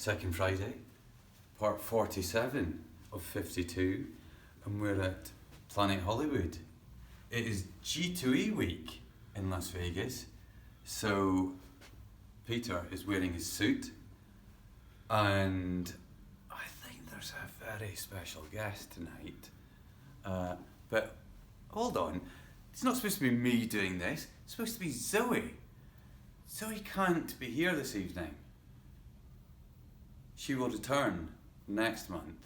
Second Friday, part 47 of 52, and we're at Planet Hollywood. It is G2E week in Las Vegas, so Peter is wearing his suit, and I think there's a very special guest tonight. But hold on, it's not supposed to be me doing this, it's supposed to be Zoe. Zoe can't be here this evening. She will return next month.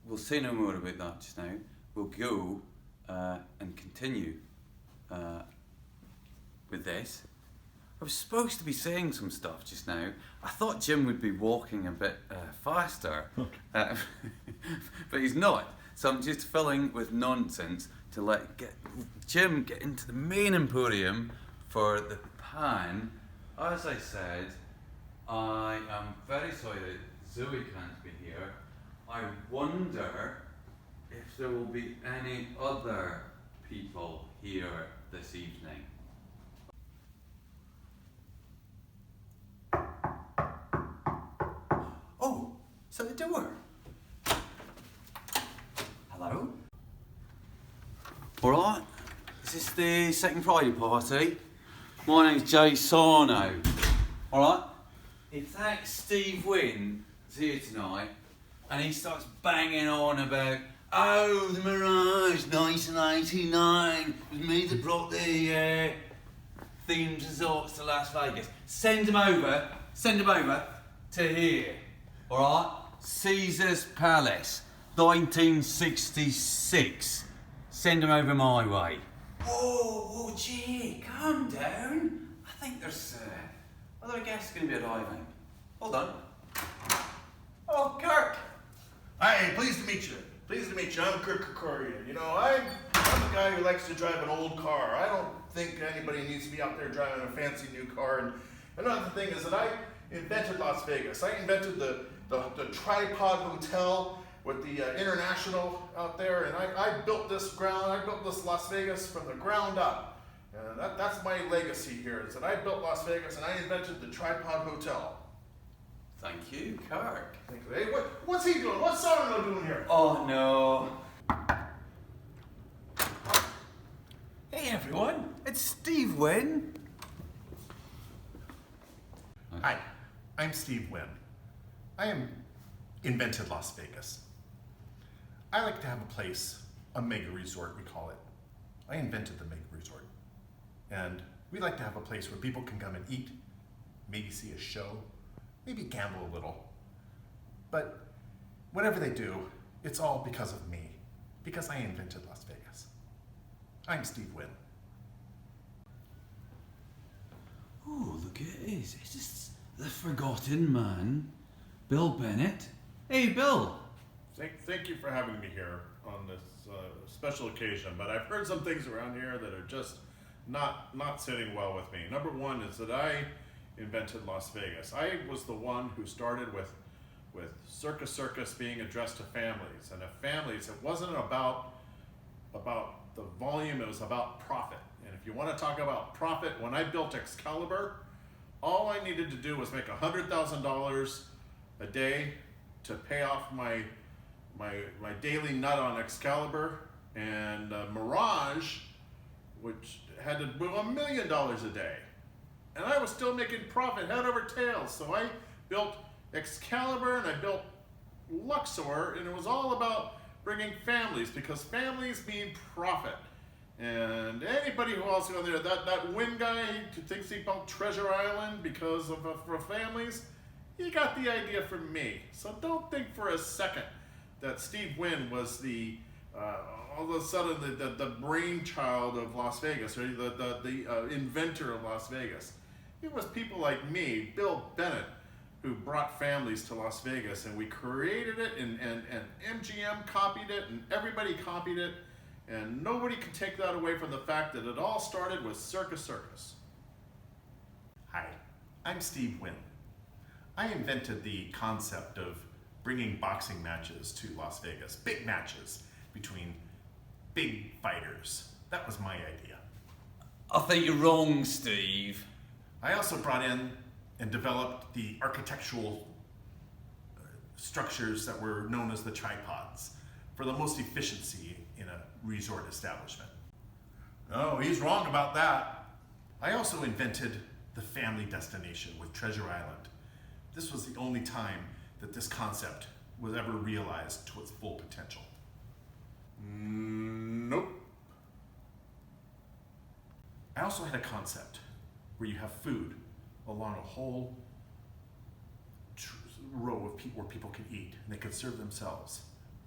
We'll say no more about that just now. We'll go and continue with this. I was supposed to be saying some stuff just now. I thought Jim would be walking a bit faster, but he's not. So I'm just filling with nonsense to let Jim get into the main emporium for the pan. As I said, I am very sorry that Zoe can't be here. I wonder if there will be any other people here this evening. Oh, it's at the door. Hello? Alright, is this the second Friday party? My name's Jay Sarno. Alright? If that Steve Wynn is here tonight and he starts banging on about, oh, the Mirage 1989, it was me that brought the themed resorts to Las Vegas, send him over to here, alright? Caesar's Palace, 1966. Send him over my way. Whoa, gee, calm down. I think there's other guests going to be arriving. Hold on. Oh, Kirk. Hi, pleased to meet you. Pleased to meet you. I'm Kirk Kokorian. You know, I'm a guy who likes to drive an old car. I don't think anybody needs to be out there driving a fancy new car. And another thing is that I invented Las Vegas. I invented the tripod hotel with the International out there, and I built this Las Vegas from the ground up. And that's my legacy here, is that I built Las Vegas and I invented the tripod hotel. Thank you, Kirk. Thank you. Hey, what's he doing? What's Sarno doing here? Oh, no. Hey, everyone. It's Steve Wynn. Hi, I'm Steve Wynn. I invented Las Vegas. I like to have a place, a mega resort we call it. I invented the mega resort. And we like to have a place where people can come and eat, maybe see a show, maybe gamble a little. But whatever they do, it's all because of me, because I invented Las Vegas. I'm Steve Wynn. Oh, look at this. It's just the forgotten man, Bill Bennett. Hey, Bill. Thank you for having me here on this special occasion, but I've heard some things around here that are just not sitting well with me. Number one is that I invented Las Vegas. I was the one who started with Circus being addressed to families, and families, it wasn't about the volume, it was about profit. And if you want to talk about profit, when I built Excalibur, all I needed to do was make $100,000 a day to pay off my daily nut on Excalibur, and Mirage, which had to do $1 million a day. And I was still making profit head over tails. So I built Excalibur and I built Luxor, and it was all about bringing families, because families mean profit. And anybody who else on there, that Wynn guy who thinks he built Treasure Island because of for families, he got the idea from me. So don't think for a second that Steve Wynn was all of a sudden the brainchild of Las Vegas, or the inventor of Las Vegas. It was people like me, Bill Bennett, who brought families to Las Vegas, and we created it, and MGM copied it, and everybody copied it, and nobody can take that away from the fact that it all started with Circus. Hi, I'm Steve Wynn. I invented the concept of bringing boxing matches to Las Vegas, big matches between big fighters. That was my idea. I think you're wrong, Steve. I also brought in and developed the architectural structures that were known as the tripods for the most efficiency in a resort establishment. No, he's wrong about that. I also invented the family destination with Treasure Island. This was the only time that this concept was ever realized to its full potential. Nope. I also had a concept where you have food along a whole row of people where people can eat and they can serve themselves.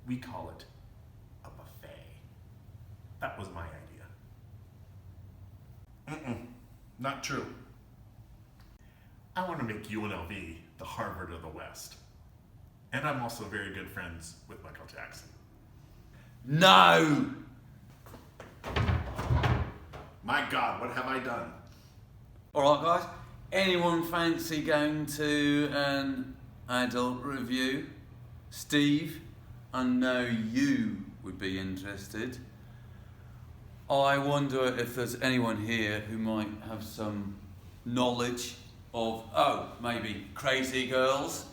We call it a buffet. That was my idea. Not true. I want to make UNLV the Harvard of the West. And I'm also very good friends with Michael Jackson. No! My God, what have I done? Alright guys, anyone fancy going to an adult review? Steve, I know you would be interested. I wonder if there's anyone here who might have some knowledge of, maybe Crazy Girls.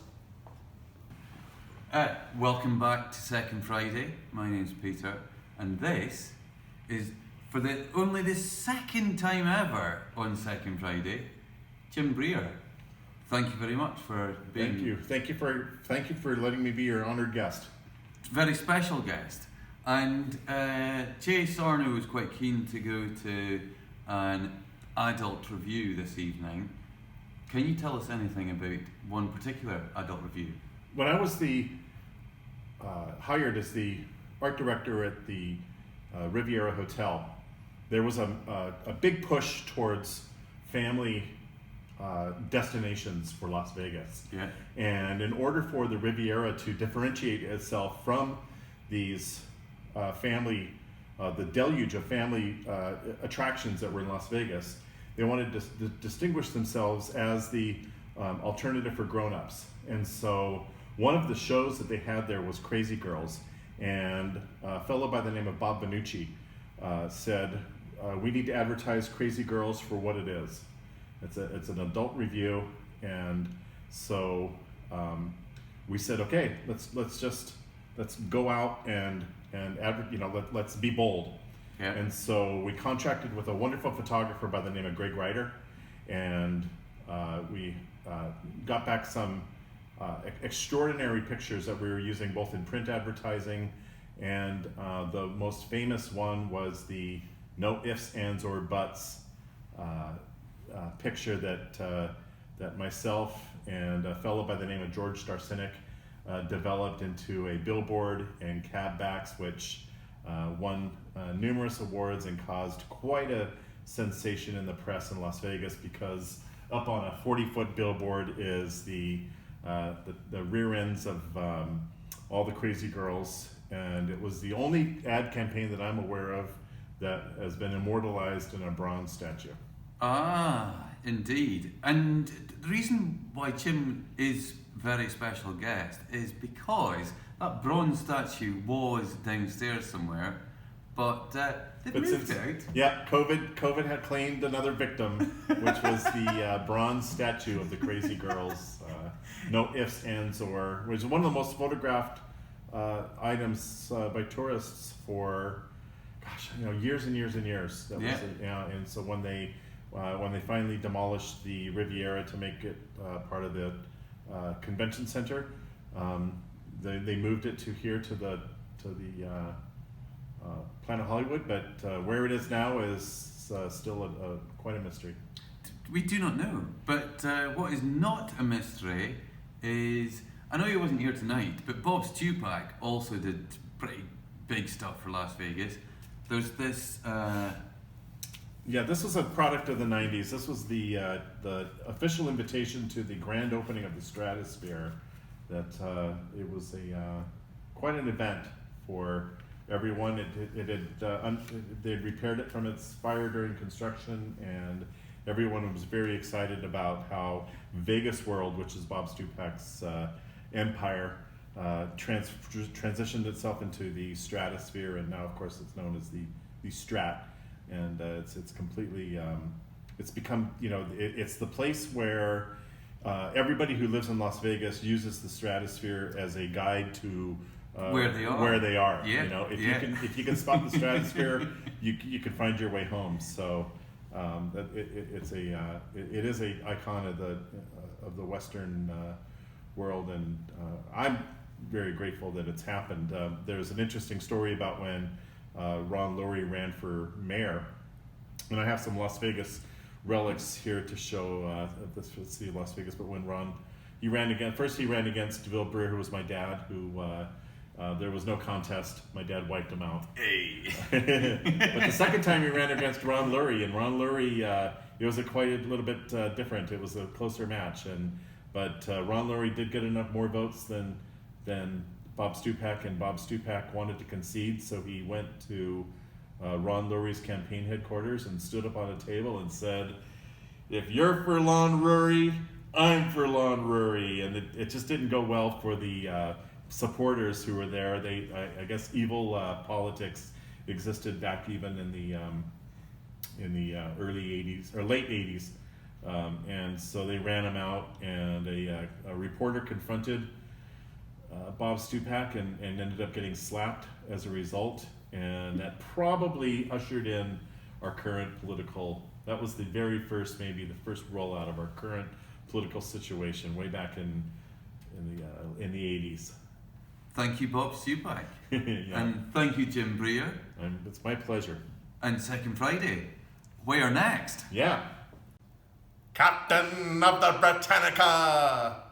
Welcome back to Second Friday. My name's Peter, and this is for only the second time ever on Second Friday, Jim Briare. Thank you very much for being. Thank you for letting me be your honored guest. Very special guest. And Jay Sarno was quite keen to go to an adult review this evening. Can you tell us anything about one particular adult review? When I was hired as the art director at the Riviera Hotel, there was a big push towards family destinations for Las Vegas. Yeah. And in order for the Riviera to differentiate itself from these the deluge of family attractions that were in Las Vegas, they wanted to distinguish themselves as the alternative for grown-ups. And so one of the shows that they had there was Crazy Girls, and a fellow by the name of Bob Benucci said, we need to advertise Crazy Girls for what it is. It's an adult review, and so we said, okay, let's go out and let's be bold. Yeah. And so we contracted with a wonderful photographer by the name of Greg Ryder, and we got back some extraordinary pictures that we were using both in print advertising, and the most famous one was the no ifs, ands, or buts picture that myself and a fellow by the name of George Starcynic developed into a billboard and cab backs, which won numerous awards and caused quite a sensation in the press in Las Vegas, because up on a 40-foot billboard is the rear ends of all the Crazy Girls, and it was the only ad campaign that I'm aware of that has been immortalized in a bronze statue. Ah, indeed. And the reason why Jim is very special guest is because that bronze statue was downstairs somewhere, but they've moved it out. Yeah, COVID had claimed another victim, which was the bronze statue of the Crazy Girls. No ifs, ands, or, which is one of the most photographed items by tourists for, years and years and years. That Yeah. was, and so when they finally demolished the Riviera to make it part of the convention center, they moved it to the Planet Hollywood, but where it is now is still quite a mystery. We do not know, but what is not a mystery is, I know he wasn't here tonight, but Bob Stupak also did pretty big stuff for Las Vegas. There's this... this was a product of the 90s. This was the official invitation to the grand opening of the Stratosphere. That it was quite an event for everyone. They'd repaired it from its fire during construction, and everyone was very excited about how Vegas World, which is Bob Stupak's empire, transitioned itself into the Stratosphere, and now, of course, it's known as the Strat. And it's completely it's become, it's the place where everybody who lives in Las Vegas uses the stratosphere as a guide to where they are. Where they are. Yeah. You know, if you can spot the stratosphere, you can find your way home. So it is a icon of the Western world, and I'm very grateful that it's happened. There's an interesting story about when Ron Lurie ran for mayor, and I have some Las Vegas relics here to show this city of Las Vegas. But when he ran against Bill Briare, who was my dad, who there was no contest. My dad wiped him out. Hey. But the second time he ran against Ron Lurie, and Ron Lurie, it was quite a little bit different. It was a closer match, but Ron Lurie did get enough more votes than Bob Stupak, and Bob Stupak wanted to concede, so he went to Ron Lurie's campaign headquarters and stood up on a table and said, "If you're for Lon Lurie, I'm for Lon Lurie," and it just didn't go well for the supporters who were there. I guess evil politics existed back even in the early 80s or late 80s, and so they ran him out, and a reporter confronted Bob Stupak and ended up getting slapped as a result, and that probably ushered in our current that was the very first, maybe the first rollout of our current political situation way back in the 80s. Thank you, Bob Stupak. Yeah. And thank you, Jim Briare. It's my pleasure. And Second Friday, where next? Yeah. Captain of the Britannica!